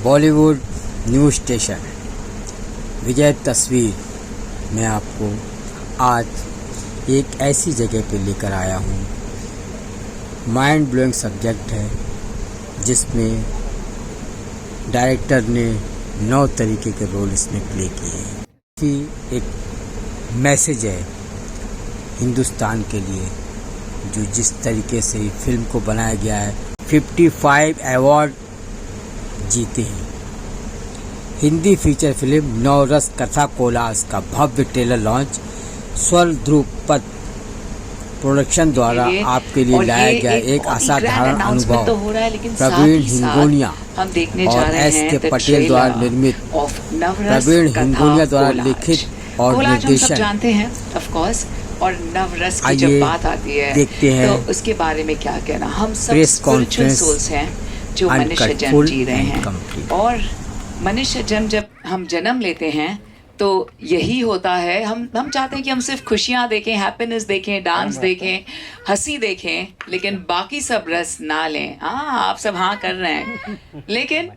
Bollywood news station विजय तस्वीर में आपको आज एक ऐसी जगह पे लेकर आया हूँ। माइंड ब्लोइंग सब्जेक्ट है जिसमें डायरेक्टर ने 9 तरीके के रोल इसमें प्ले किए हैं। कि एक मैसेज है हिंदुस्तान के लिए, जो जिस तरीके से फिल्म को बनाया गया है। 55 अवार्ड जीते हैं। हिंदी फीचर फिल्म नवरस कथा कोलाज का भव्य ट्रेलर लॉन्च स्वर ध्रुपद प्रोडक्शन द्वारा आपके लिए लाया गया एक असाधारण अनुभव। प्रवीण हिंगोनिया और एस.के. पटेल द्वारा निर्मित, प्रवीण हिंगोनिया द्वारा लिखित और निर्देशन। जानते हैं ऑफ कोर्स, और नवरस की जब बात आती है देखते हैं तो उसके बारे में क्या कहना। हम सब स्पिरिचुअल सोल्स हैं जो मनुष्य जन्म जी रहे हैं, और मनुष्य जब हम जन्म लेते हैं तो यही होता है। हम चाहते हैं कि हम सिर्फ खुशियाँ देखें, हैप्पीनेस देखें, डांस देखें, हंसी देखें, लेकिन बाकी सब रस ना लें। हाँ, आप सब हाँ कर रहे हैं, लेकिन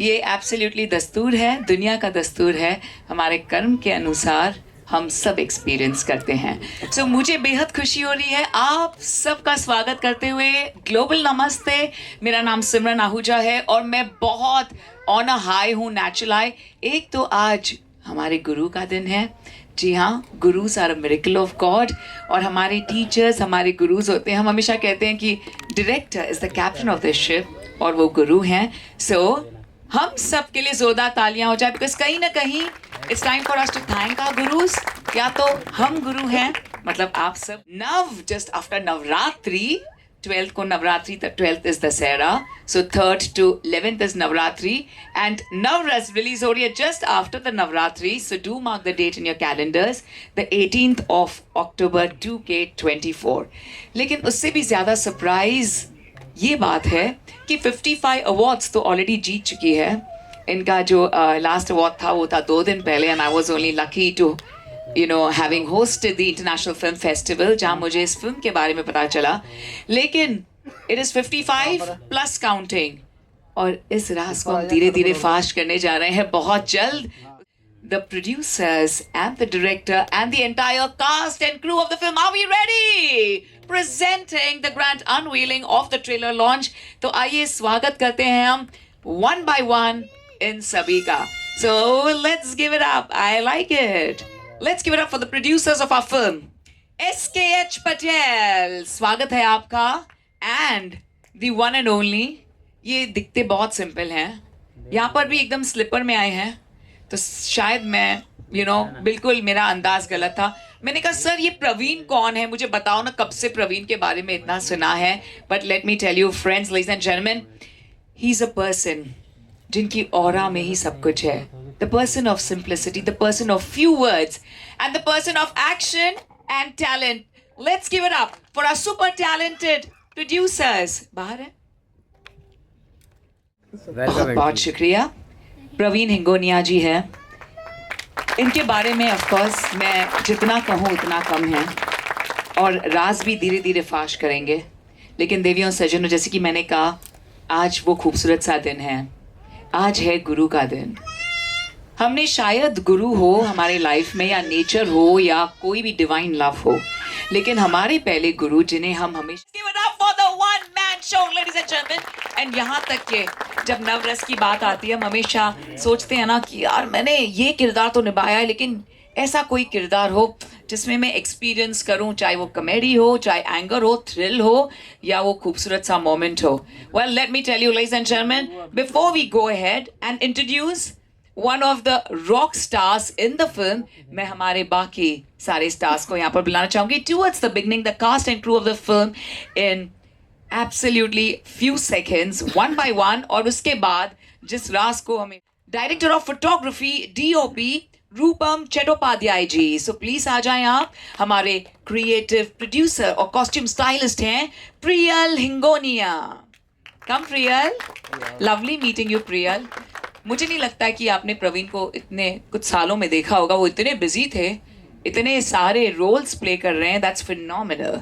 ये एब्सोल्युटली दस्तूर है, दुनिया का दस्तूर है। हमारे कर्म के अनुसार हम सब एक्सपीरियंस करते हैं। सो मुझे बेहद खुशी हो रही है आप सबका स्वागत करते हुए। ग्लोबल नमस्ते, मेरा नाम सिमरन आहूजा है और मैं बहुत ऑन अ हाई हूँ, नेचुरल हाई। एक तो आज हमारे गुरु का दिन है। जी हाँ, gurus are a miracle of God, और हमारे टीचर्स हमारे गुरुज होते हैं। हम हमेशा कहते हैं कि director is the captain of the ship, और वो गुरु हैं। सो हम सब के लिए जोरदार तालियां हो जाए, बिकॉज कहीं ना कहीं it's time for us to thank our gurus. या तो हम गुरु हैं, मतलब आप सब। जस्ट आफ्टर नवरात्रि, 12th को Navratri, 12th is Dussehra, so 3rd to 11th is Navratri, and Navras release हो रही है just after the Navratri. So do mark the date in your calendars, the 18th of October 2K24। लेकिन उससे भी ज्यादा सरप्राइज ये बात है कि 55 अवार्ड्स तो ऑलरेडी जीत चुकी है। इनका जो लास्ट अवार्ड था वो था 2 दिन पहले, and I was only lucky to having hosted the international film festival, जहां मुझे इस फिल्म के बारे में पता चला। लेकिन इट इज 55 प्लस काउंटिंग, और इस रास को हम धीरे धीरे फास्ट करने जा रहे हैं बहुत जल्द। The producers and the director and the entire cast and crew of the film, are we ready? Presenting the grand unveiling of the trailer launch. तो आइए स्वागत करते हैं हम one by one इन सभी का। So let's give it up. I like it. Let's give it up for the producers of our film. S.K.H. Patel, स्वागत है आपका, and the one and only। ये दिखते बहुत सिंपल हैं, यहाँ पर भी एकदम स्लिपर में आए हैं, तो शायद मैं बिल्कुल मेरा अंदाज गलत था। मैंने कहा सर ये प्रवीण कौन है, मुझे बताओ ना, कब से प्रवीण के बारे में इतना सुना है। But let me tell you friends, ladies and gentleman, he is a person जिनकी ऑरा में ही सब कुछ है। The person of simplicity, the person of few words, and the person of action and talent. Let's give it up for our super talented producers. बाहर है, बहुत बहुत शुक्रिया। प्रवीण हिंगोनिया जी है। इनके बारे में ऑफ कोर्स मैं जितना कहूँ उतना कम है, और राज भी धीरे धीरे फाश करेंगे। लेकिन देवियों सज्जनों, जैसे कि मैंने कहा, आज वो खूबसूरत सा दिन है। आज है गुरु का दिन। हमने शायद गुरु हो हमारे लाइफ में, या नेचर हो, या कोई भी डिवाइन लव हो, लेकिन हमारे पहले गुरु जिन्हें हम हमेशा ladies and gentlemen, and यहाँ तक के जब नवरस की बात आती है, हम हमेशा सोचते हैं ना कि यार मैंने ये किरदार तो निभाया है, लेकिन ऐसा कोई किरदार हो जिसमें मैं एक्सपीरियंस करूं, चाहे वो कॉमेडी हो, चाहे एंगर हो, थ्रिल हो, या वो खूबसूरत सा मोमेंट हो। Well, let me tell you ladies and gentlemen, before we go ahead and introduce one of the rock stars in the film, मैं हमारे बाकी सारे स्टार्स को यहाँ पर बुलाना चाहूंगी। Towards the beginning, the cast and crew of the film in absolutely few seconds, one by one, और उसके बाद जिस रास को हमें director of photography DOP Rupam Chattopadhyay ji, so please आ जाएं आप। हमारे क्रिएटिव प्रोड्यूसर और कॉस्ट्यूम स्टाइलिस्ट हैं Priyal Hingonia. Come Priyal, lovely meeting you Priyal. मुझे नहीं लगता कि आपने प्रवीण को इतने कुछ सालों में देखा होगा, वो इतने बिजी थे, इतने सारे रोल्स प्ले कर रहे हैं। That's phenomenal.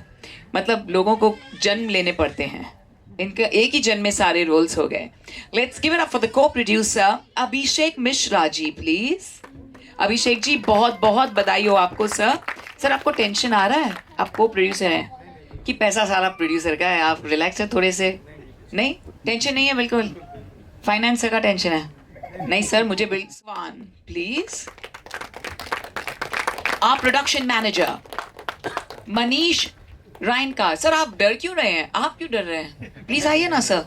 मतलब लोगों को जन्म लेने पड़ते हैं इनका एक ही जन्म में सारे रोल्स हो गए. Let's give it up for the co producer Abhishek Mishra ji please. Abhishek ji बहुत बहुत बधाई हो आपको सर. सर आपको टेंशन आ रहा है, आप को प्रोड्यूसर हैं कि पैसा सारा प्रोड्यूसर का है, आप रिलैक्स हैं थोड़े से? नहीं टेंशन नहीं है बिल्कुल. फाइनेंस का टेंशन है? नहीं सर मुझे वन प्लीज. आप प्रोडक्शन मैनेजर मनीष राइनकार. सर आप डर क्यों रहे हैं, आप क्यों डर रहे हैं? प्लीज आइए ना सर,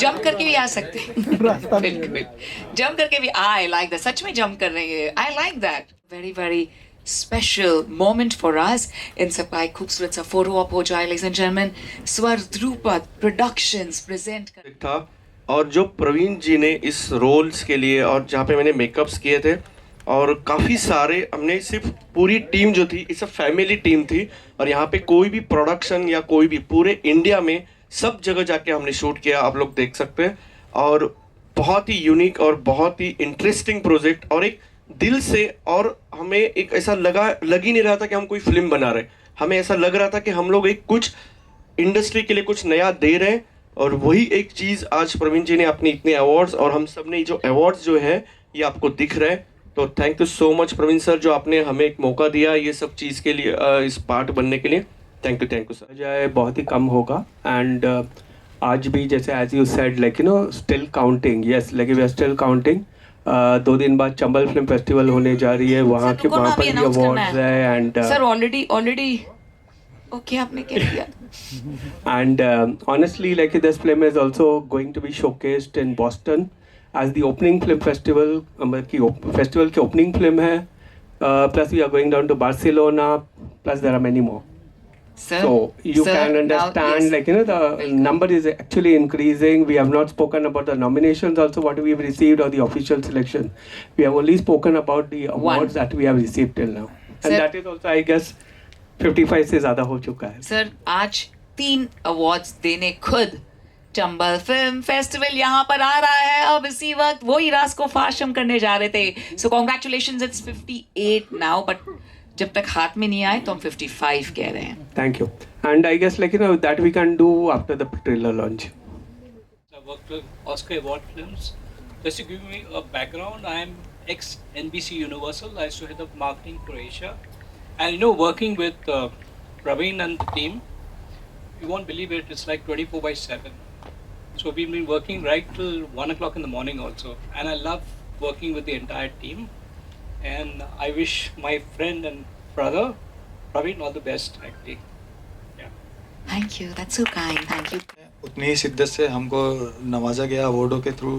जंप करके भी आ सकते हैं. बिल्कुल जंप करके भी. आई लाइक दैट, सच में जंप कर रही है. I like that. Very very special moment for us. इन सबका एक खूबसूरत सा फोटो ऑप हो जाए लेडीज एंड जेंटलमैन. स्वर ध्रुपद प्रोडक्शंस प्रेजेंट कर था. और जो प्रवीण जी ने इस रोल्स के लिए, और जहाँ पे मैंने मेकअप्स किए थे, और काफ़ी सारे हमने, सिर्फ पूरी टीम जो थी इस फैमिली टीम थी. और यहाँ पे कोई भी प्रोडक्शन या कोई भी, पूरे इंडिया में सब जगह जाके हमने शूट किया, आप लोग देख सकते हैं. और बहुत ही यूनिक और बहुत ही इंटरेस्टिंग प्रोजेक्ट, और एक दिल से. और हमें एक ऐसा लग ही नहीं रहा था कि हम कोई फिल्म बना रहे. हमें ऐसा लग रहा था कि हम लोग एक कुछ इंडस्ट्री के लिए कुछ नया दे रहे हैं. और वही एक चीज़ आज प्रवीण जी ने अपने इतने अवार्ड्स, और हम सब ने जो अवार्ड्स जो है ये आपको दिख रहे हैं. तो thank you so much Praveen sir, जो आपने हमें एक मौका दिया ये सब चीज़ के लिए, इस पार्ट बनने के लिए. Thank you sir. जाए बहुत ही कम होगा. एंड आज भी जैसे as you said like you know still counting. Yes like we are still counting. 2 दिन बाद चंबल फिल्म फेस्टिवल होने जा रही है, वहाँ के वहाँ पर भी अवार्ड्स है. एंड सर ऑलरेडी ओके आपने कह दिया. and honestly like this film is also going to be showcased in Boston as the opening film festival. Festival की opening film है. Plus we are going down to Barcelona, plus there are many more. Sir, so you sir, can understand now, yes, like you know the number is actually increasing. We have not spoken about the nominations also what we have received or the official selection. We have only spoken about the awards that we have received till now. And Sir, that is also I guess 55 से ज़्यादा हो चुका है. Sir आज 3 awards देने खुद Chambal film festival यहाँ पर आ रहा है. अब इसी वक्त वही रास को फाश हम करने जा रहे थे. सो कॉन्ग्रेचुलेशंस, इट्स 58 नाउ, बट जब तक हाथ में नहीं आए तो हम 55 कह रहे हैं. Thank you. And I guess like you know that we can do after the trailer launch. I worked with Oscar Award films. Just to give me a background, I am ex-NBC Universal. I used to head up marketing for Asia. And you know, working with Praveen and the team, you won't believe it, it's like 24/7. So we've been working right till 1 o'clock in the morning also. And I love working with the entire team. And I wish my friend and brother, Praveen, all the best actually. Yeah. Thank you, that's so kind. Thank you. उतनी ही शिद्दत से हमको नवाजा गया अवार्डों के through,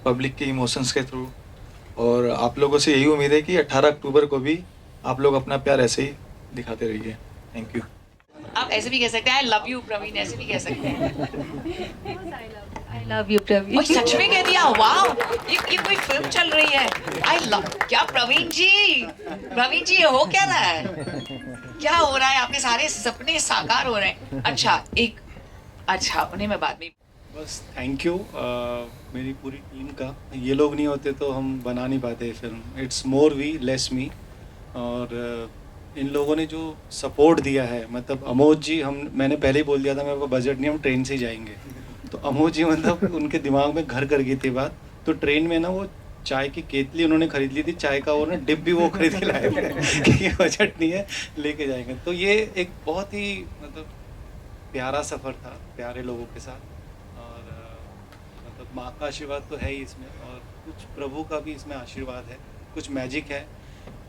public के emotions के through. और आप लोगों से यही उम्मीद है कि 18 अक्टूबर को भी आप लोग अपना प्यार ऐसे ही दिखाते रहिए. Thank you. आप ऐसे भी कह सकते हैं आई लव यू प्रवीण, ऐसे भी कह सकते हैं. I love you Praveen. सच में कह दिया. वाओ, ये कोई फिल्म चल रही है. I love. क्या प्रवीण जी ये हो क्या रहा है? क्या हो रहा है? आपके सारे सपने साकार हो रहे हैं. अच्छा उन्हें मैं बाद में. बस थैंक यू मेरी पूरी टीम का. ये लोग नहीं होते तो हम बना नहीं पाते film. It's more we less me. और इन लोगों ने जो सपोर्ट दिया है, मतलब अमोद जी, मैंने पहले ही बोल दिया था मेरे को बजट नहीं, हम ट्रेन से ही जाएंगे. तो अमोद जी मतलब उनके दिमाग में घर कर गई थी बात. तो ट्रेन में ना वो चाय की केतली उन्होंने खरीद ली थी, चाय का वो ना डिप भी वो खरीद के लाए थे कि बजट नहीं है लेके जाएंगे. तो ये एक बहुत ही मतलब प्यारा सफ़र था प्यारे लोगों के साथ. और मतलब माँ का आशीर्वाद तो है ही इसमें, और कुछ प्रभु का भी इसमें आशीर्वाद है, कुछ मैजिक है.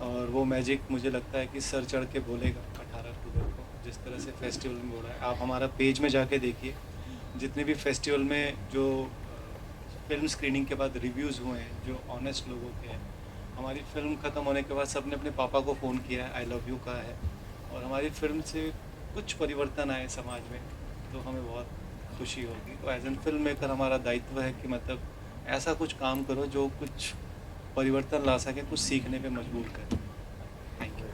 और वो मैजिक मुझे लगता है कि सर चढ़ के बोलेगा 18 अक्टूबर को, जिस तरह से फेस्टिवल में बोला है. आप हमारा पेज में जाके देखिए, जितने भी फेस्टिवल में जो फिल्म स्क्रीनिंग के बाद रिव्यूज़ हुए हैं जो ऑनेस्ट लोगों के हैं. हमारी फिल्म ख़त्म होने के बाद सबने अपने पापा को फ़ोन किया है, आई लव यू कहा है. और हमारी फिल्म से कुछ परिवर्तन आए समाज में तो हमें बहुत खुशी होगी. तो एज एन फिल्म मेकर हमारा दायित्व है कि मतलब ऐसा कुछ काम करो जो कुछ परिवर्तन ला सके, कुछ सीखने पे मजबूर करे. Thank you.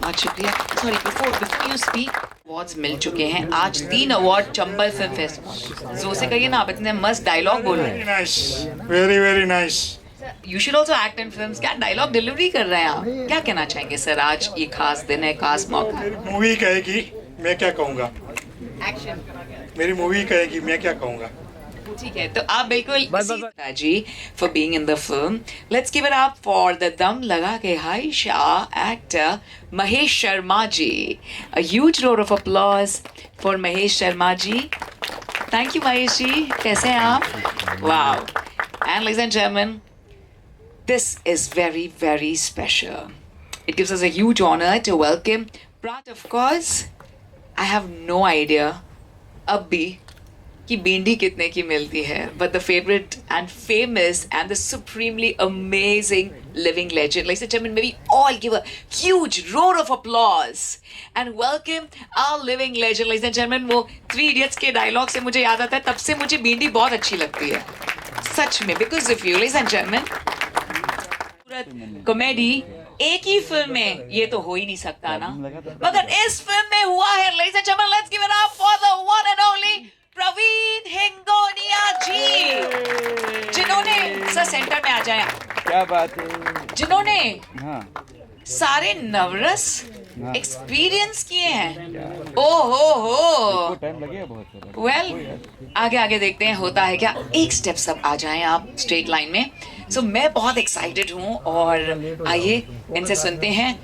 बहुत शुक्रिया. Sorry, before you speak, awards मिल चुके हैं आज. 3 अवार्ड चंबल फिल्म फेस्टिवल. जो से कहिए ना, आप इतने मस्त डायलॉग बोल रहे हैं. Very very nice. You should also act in films. क्या डायलॉग डिलीवरी कर रहे हैं आप? क्या कहना चाहेंगे सर? आज ये खास दिन है, खास मौका. मूवी कहेगी, मैं क्या कहूँगा. एक्शन. मेरी मूवी कहेगी, मैं क्या कहूँगा। ठीक है, तो आप बिल्कुल जी for being in the film. Let's give it up for the Dum Laga Ke Haisha actor Mahesh Sharma ji. A huge round of applause for Mahesh Sharma ji. Thank you Mahesh ji. कैसे हैं आप? Wow. And ladies and gentleman, this is very, very special. It gives us a huge honor to welcome Prat. Of course, I have no idea अब भी कि भिंडी कितने की मिलती है, but the favorite and famous and the supremely amazing living legend. Ladies and gentlemen, may we all give a huge roar of applause and welcome our living legend. Ladies and gentlemen, वो 3 Idiots के dialogue से मुझे याद आता है, तब से मुझे भिंडी बहुत अच्छी लगती है सच में. Because of you, ladies and gentlemen, comedy एक ही फिल्म में ये तो हो ही नहीं सकता ना, मगर इस फिल्म में हुआ है. Ladies and gentlemen, let's give it up for the one and only Praveen Hingonia जी, जिन्होंने सर सेंटर में आ जाए. क्या बात है. जिन्होंने हाँ. सारे नवरस एक्सपीरियंस किए हैं. ओ हो टाइम लगेगा बहुत. वेल आगे आगे देखते हैं होता है क्या. एक स्टेप सब आ जाएं आप स्ट्रेट लाइन में. सो मैं बहुत एक्साइटेड हूँ और आइए इनसे सुनते हैं.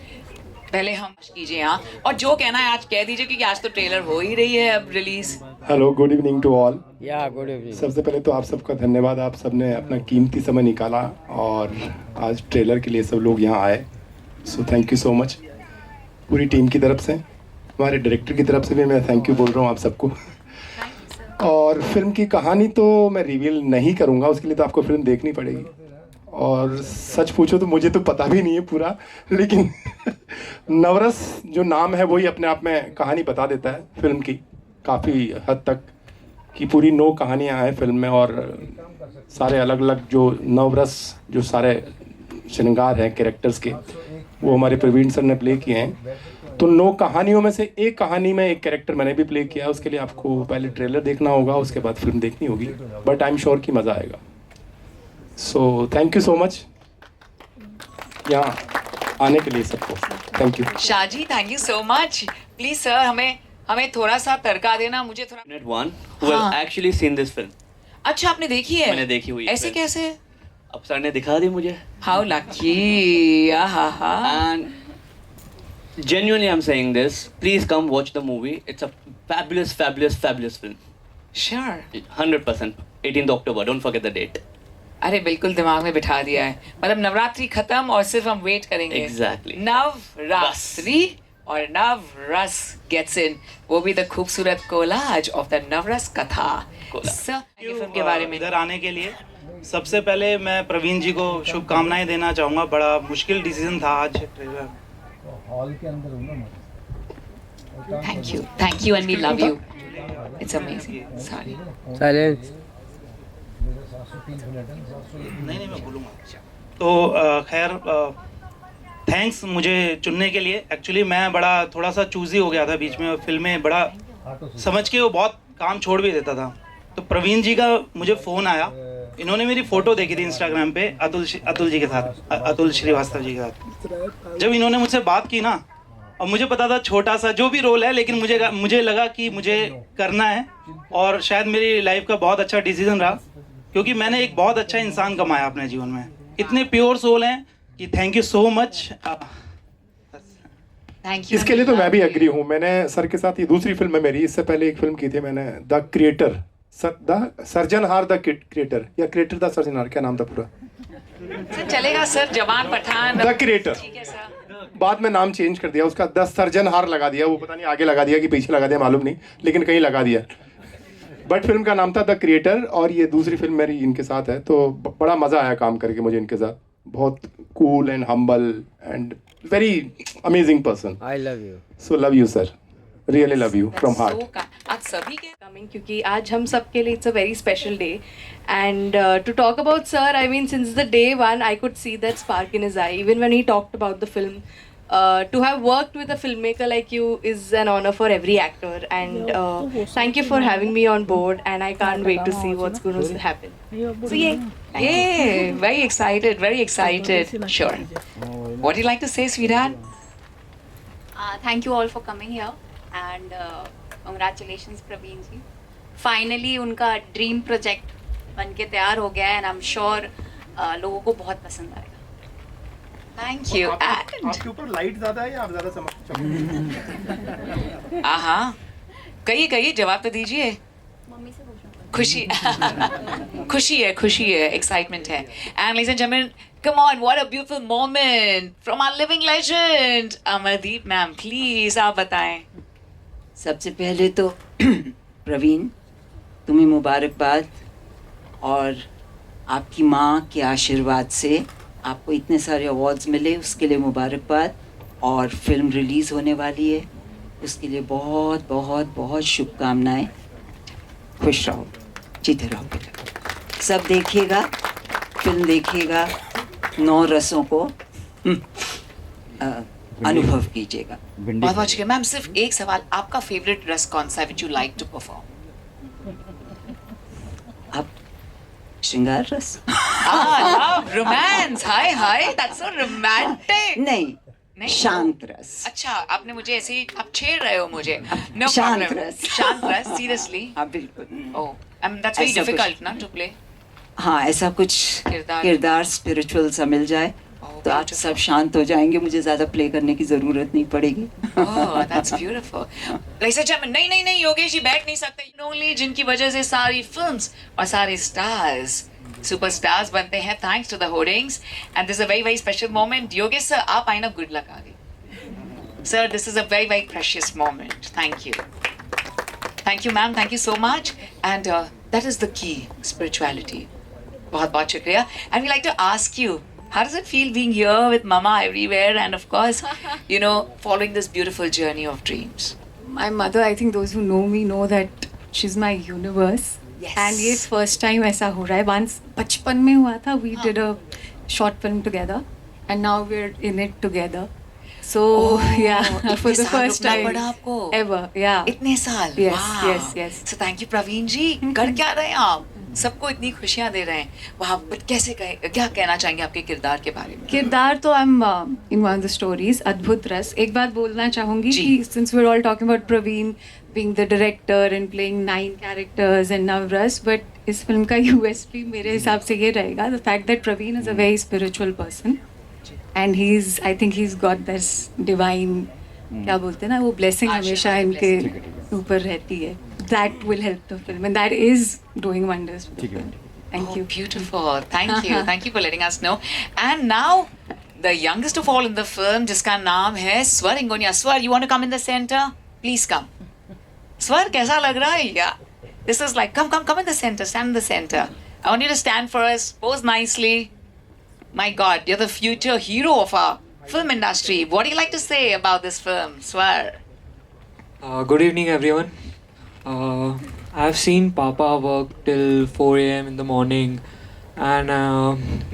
पहले हम कीजिए यहाँ, और जो कहना है आज कह दीजिए, क्योंकि आज तो ट्रेलर हो ही रही है अब release. Hello, good evening to all. या गुड इवनिंग. सबसे पहले तो आप सबका धन्यवाद. आप सबने अपना कीमती समय निकाला और आज ट्रेलर के लिए सब लोग यहाँ आए. सो थैंक यू सो मच. पूरी टीम की तरफ से, हमारे डायरेक्टर की तरफ से भी मैं थैंक यू बोल रहा हूँ आप सबको. और फिल्म की कहानी तो मैं रिवील नहीं करूँगा, उसके लिए तो आपको फिल्म देखनी पड़ेगी. और सच पूछो तो मुझे तो पता भी नहीं है पूरा, लेकिन नवरस जो नाम है वही अपने आप में कहानी बता देता है फिल्म की काफ़ी हद तक, कि पूरी 9 कहानियाँ हैं फिल्म में और सारे अलग अलग जो नवरस जो सारे श्रृंगार हैं कैरेक्टर्स के, वो हमारे प्रवीण सर ने प्ले किए हैं. तो 9 कहानियों में से एक कहानी में एक कैरेक्टर मैंने भी प्ले किया. उसके लिए आपको पहले ट्रेलर देखना होगा, उसके बाद फिल्म देखनी होगी, बट आई एम श्योर कि मज़ा आएगा. So thank you so much यहाँ आने के लिए सबको. Thank you. Shahji, thank you so much. Please sir हमें थोड़ा सा तड़का देना. मुझे थोड़ा One who have actually seen this film. अच्छा, आपने देखी है? मैंने देखी हुई है. ऐसे कैसे? अब सर ने दिखा दी मुझे. How lucky. And genuinely I'm saying this, please come watch the movie. It's a fabulous film. Sure. 100%. 18th October, don't forget the date. अरे बिल्कुल दिमाग में बिठा दिया है. मतलब नवरात्रि खत्म और सिर्फ हम वेट करेंगे. Exactly. नवरात्रि और नवरस gets in. वो भी द खूबसूरत कोलाज ऑफ द नवरस कथा. फिल्म के बारे में इधर आने के लिए सबसे पहले मैं प्रवीण जी को शुभकामनाएं देना चाहूँगा. बड़ा मुश्किल डिसीजन था आज trailer. Thank you and we love you. It's amazing. Sorry. Silence. नहीं मैं बोलूँगा. तो खैर थैंक्स मुझे चुनने के लिए. एक्चुअली मैं बड़ा थोड़ा सा चूजी हो गया था बीच में. फिल्में बड़ा समझ के वो बहुत काम छोड़ भी देता था. तो प्रवीण जी का मुझे फ़ोन आया. इन्होंने मेरी फ़ोटो देखी थी इंस्टाग्राम पे अतुल जी के साथ, अतुल श्रीवास्तव जी के साथ. जब इन्होंने मुझसे बात की ना, और मुझे पता था छोटा सा जो भी रोल है, लेकिन मुझे लगा कि मुझे करना है. और शायद मेरी लाइफ का बहुत अच्छा डिसीजन रहा, क्योंकि मैंने एक बहुत अच्छा इंसान कमाया अपने जीवन में. इतने प्योर सोल हैं कि thank you so much. Thank you. इसके लिए तो मैं भी एग्री हूँ. मैंने सर के साथ ये दूसरी फिल्म है मेरी. इससे पहले एक फिल्म की थी मैंने, द क्रिएटर, द सर्जनहार द क्रिएटर, या क्रिएटर द सर्जनहार, क्या नाम था पूरा? सर चलेगा सर. जवान पठान. The creator. ठीक है सर. बाद में नाम चेंज कर दिया उसका, द सर्जनहार लगा दिया. वो पता नहीं आगे लगा दिया कि पीछे लगा दिया, मालूम नहीं, लेकिन कहीं लगा दिया. बट फिल्म का नाम था द क्रिएटर. और ये दूसरी फिल्म मेरी इनके साथ है. तो बड़ा मज़ा आया काम करके मुझे इनके साथ. बहुत cool and humble and very amazing person. I love you. So love you sir, really love you from heart. आज सभी के कमिंग, क्योंकि आज हम सब के लिए it's a very special day. And to talk about sir, I mean since the day one I could see that spark in his eye even when he talked about the film. To have worked with a filmmaker like you is an honor for every actor, and thank you for having me on board, and I can't wait to see what's going to happen. So yeah, very excited. Sure. What do you like to say, sweetheart? Thank you all for coming here, and congratulations Praveen ji. Finally उनका dream project बन के तैयार हो गया है and I am sure लोगों को बहुत पसंद आएगा. Thank you. आपके ऊपर लाइट ज्यादा है या आप ज्यादा चमक? हाँ, कहिए जवाब तो दीजिए. मम्मी से पूछना. खुशी है, एक्साइटमेंट है. And ladies and gentleman, come on, what a beautiful moment from our living legend. Amardeep ma'am, please आप बताएं. सबसे पहले तो प्रवीण तुम्हें मुबारकबाद, और आपकी माँ के आशीर्वाद से आपको इतने सारे अवार्ड्स मिले, उसके लिए मुबारकबाद. और फिल्म रिलीज़ होने वाली है, उसके लिए बहुत बहुत बहुत शुभकामनाएं. खुश रहो, जीते रहो बेटा. सब देखिएगा, फिल्म देखिएगा, 9 रसों को अनुभव कीजिएगा. बहुत शुक्रिया मैम. सिर्फ एक सवाल, आपका फेवरेट रस कौन सा है which you like to perform? आप श्रृंगार रस. Romance. Hi that's so romantic. नहीं, शांत रस. अच्छा, आपने मुझे ऐसे ही, आप छेड़ रहे हो मुझे. नो शांत प्रॉब्लम. रस. शांत रस, सीरियसली. हाँ बिल्कुल. ओह, दैट्स वेरी ऐसा कुछ- डिफिकल्ट ना टू प्ले. हाँ, ऐसा कुछ किरदार स्पिरिचुअल सा मिल जाए तो आप सब शांत हो जाएंगे. मुझे ज़्यादा प्ले करने की ज़रूरत नहीं पड़ेगी. Oh, that's beautiful. Ladies and gentlemen, नहीं योगेश जी बैठ नहीं सकते. Only जिनकी वजह से सारी फिल्म्स और सारे स्टार्स सुपरस्टार्स बनते हैं, thanks to the hoardings. And this is a very very special moment. Yogesh sir, आप आए ना, गुड लक आगे. Sir, this is a very very precious moment. Thank you. Thank you ma'am, thank you so much. And that is the key, spirituality. बहुत शुक्रिया. And we like to ask you, how does it feel being here with Mama everywhere and of course, you know, following this beautiful journey of dreams? My mother, I think those who know me know that she's my universe. Yes. And ये first time ऐसा हो रहा है. Once बचपन में हुआ था, we did a short film together, and now we're in it together. So yeah, for the first time ever. Yeah. इतने साल. Yes, Wow. yes. So thank you Praveen जी. कर क्या रहे हैं आप? सबको इतनी खुशियां दे रहे हैं. वाह, बट कैसे क्या कहना चाहेंगे आपके किरदार के बारे में? किरदार तो I am in one of the stories Adbhut Ras. एक बात बोलना चाहूँगी कि since we are all talking about Praveen being the director and playing 9 characters and Navras, but इस फिल्म का यूएसपी मेरे हिसाब से ये रहेगा the fact that Praveen is a very spiritual person and I think he is got this divine, क्या बोलते हैं ना, वो ब्लेसिंग हमेशा इनके ऊपर रहती है. That will help the film, and that is doing wonders for the film. Thank you. Beautiful. Thank you. Thank you for letting us know. And now, the youngest of all in the film, जिसका नाम है स्वर इंगोनिया. स्वर, you want to come in the center? Please come. स्वर, कैसा लग रहा है? Yeah. This is like, come in the center. Stand in the center. I want you to stand for us. Pose nicely. My God, you're the future hero of our film industry. What do you like to say about this film, Swar? Good evening, everyone. I've seen Papa work till 4 a.m. in the morning, and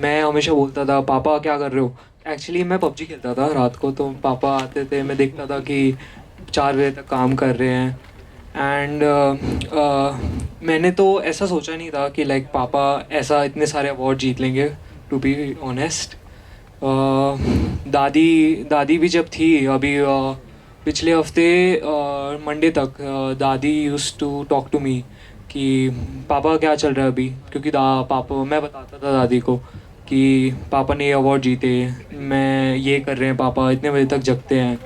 मैं हमेशा बोलता था, पापा क्या कर रहे हो? Actually मैं PUBG खेलता था रात को, तो पापा आते थे, मैं देखता था कि 4 बजे तक काम कर रहे हैं. एंड मैंने तो ऐसा सोचा नहीं था कि लाइक पापा ऐसा इतने सारे अवार्ड जीत लेंगे, टू बी ऑनेस्ट. दादी भी जब थी अभी पिछले हफ्ते मंडे तक, दादी used to talk to me कि पापा क्या चल रहा है अभी, क्योंकि पापा, मैं बताता था दादी को कि पापा ने ये अवार्ड जीते, मैं ये कर रहे हैं, पापा इतने बजे तक जगते हैं.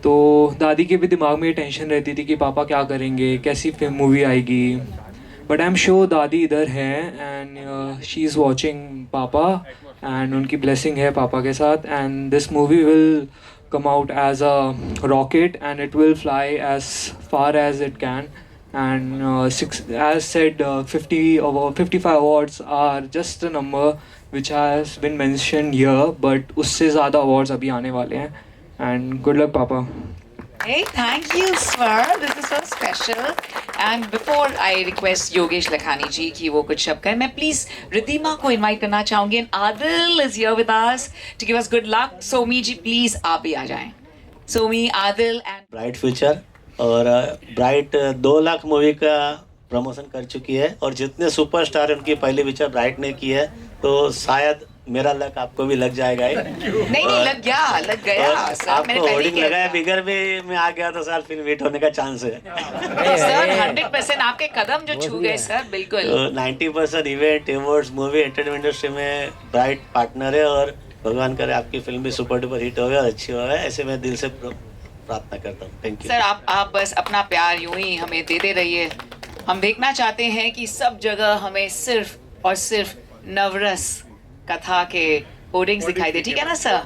तो दादी के भी दिमाग में ये टेंशन रहती थी कि पापा क्या करेंगे, कैसी मूवी आएगी. बट आई एम श्योर दादी इधर है एंड शी इज़ वॉचिंग पापा, एंड उनकी ब्लेसिंग है पापा के साथ. And this movie will come out as a rocket and it will fly as far as it can. And as said, 55 awards are just a number which has been mentioned here, but उससे ज़्यादा awards अभी आने वाले हैं. And good luck, Papa. Hey, thank you, Swar. This is so special. And before I request Yogesh Lakhani ji कि वो कुछ शब्द करें, मैं please रिद्धिमा को invite करना चाहूँगी. And Adil is here with us to give us good luck. Somi ji, please आप भी आ जाएं. Somi, Adil and bright future और ब्राइट 2 लाख मूवी का प्रमोशन कर चुकी है, और जितने सुपरस्टार उनकी पहली पिक्चर ब्राइट ने की है, तो शायद मेरा लक आपको भी लग जाएगा ही। नहीं लग गया सर, मैंने आपको पहले होर्डिंग किया लगाया था। बिगर भी में आ गया तो साल फिर वेट होने का चांस है। सर 100% आपके कदम जो छू गए सर, बिल्कुल। तो 90% event awards movie entertainment industry में ब्राइट पार्टनर है और भगवान करे आपकी फिल्म भी सुपर डुपर हिट होगा और अच्छी होगा, ऐसे मैं दिल से प्रार्थना करता हूँ। थैंक यू सर आप बस अपना प्यार यूं ही हमें देते रहिए। हम देखना चाहते हैं कि सब जगह हमें सिर्फ और सिर्फ नवरस कथा के होर्डिंग्स दिखाई दे, ठीक है ना सर?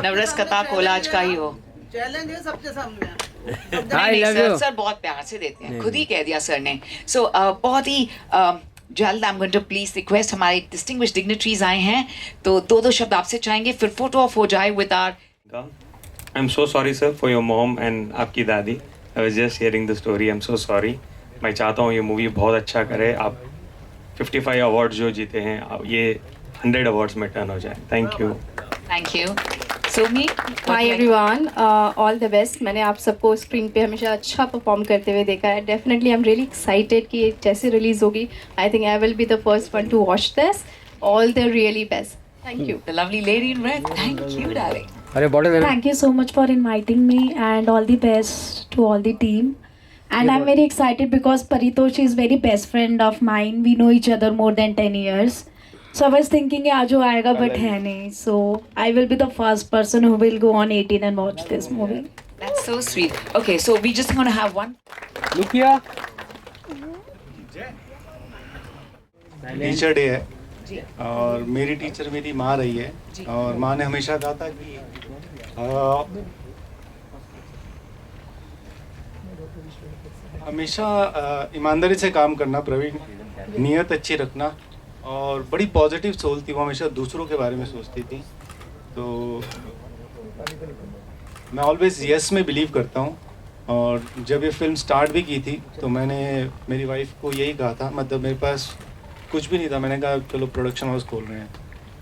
नवरस कथा कोलाज का ही हो। चैलेंज है सबके सामने। नहीं सर बहुत प्यार से देते हैं, खुद ही कह दिया सर ने। सो बहुत ही जल्द I am going to please request, हमारे डिस्टिंग्विश्ड डिग्निटरीज आए हैं तो दो शब्द आपसे चाहेंगे, फिर फोटो ऑफ हो जाए with our. I'm so sorry sir for your mom and आपकी दादी. I was just hearing the story. I'm so sorry. मैं चाहता हूँ ये मूवी बहुत अच्छा करे, आप 55 अवार्ड्स जो जीते हैं आप ये 100 अवार्ड्स में टर्न हो जाए। Thank you. Somi, hi everyone, all the best. मैंने आप सबको स्क्रीन पे हमेशा अच्छा परफॉर्म करते हुए देखा है। Definitely I am really excited कि जैसे रिलीज होगी I think I will be the first one two watch this. All the really best. Thank you. The lovely lady in red, thank you darling. Thank you so much for inviting me and all the best to all the team. And I'm very excited because Paritosh is very best friend of mine. We know each other more than 10 years. So I was thinking आज वो आएगा but है नहीं. So I will be the first person who will go on 18 and watch this movie. That's so sweet. Okay, so we just gonna have one. Look here. Teacher day है और मेरी teacher मेरी माँ रही है और माँ ने हमेशा कहा था कि हमेशा ईमानदारी से काम करना प्रवीण, नीयत अच्छी रखना, और बड़ी पॉजिटिव सोच थी वो, हमेशा दूसरों के बारे में सोचती थी। तो मैं ऑलवेज यस में बिलीव करता हूँ और जब ये फिल्म स्टार्ट भी की थी तो मैंने मेरी वाइफ को यही कहा था, मतलब मेरे पास कुछ भी नहीं था, मैंने कहा चलो प्रोडक्शन हाउस खोल रहे हैं।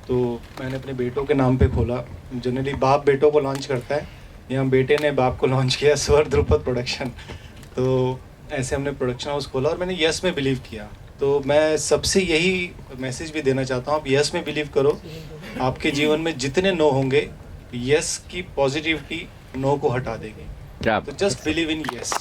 तो मैंने अपने बेटों के नाम पे खोला, जनरली बाप बेटों को लॉन्च करता है, यहाँ बेटे ने बाप को लॉन्च किया, स्वर ध्रुपद प्रोडक्शन। तो ऐसे हमने प्रोडक्शन हाउस खोला और मैंने यस में बिलीव किया। तो मैं सबसे यही मैसेज भी देना चाहता हूँ, आप यस में बिलीव करो। आपके जीवन में जितने नो होंगे, यस की पॉजिटिविटी नो को हटा देगी। तो जस्ट बिलीव इन यस।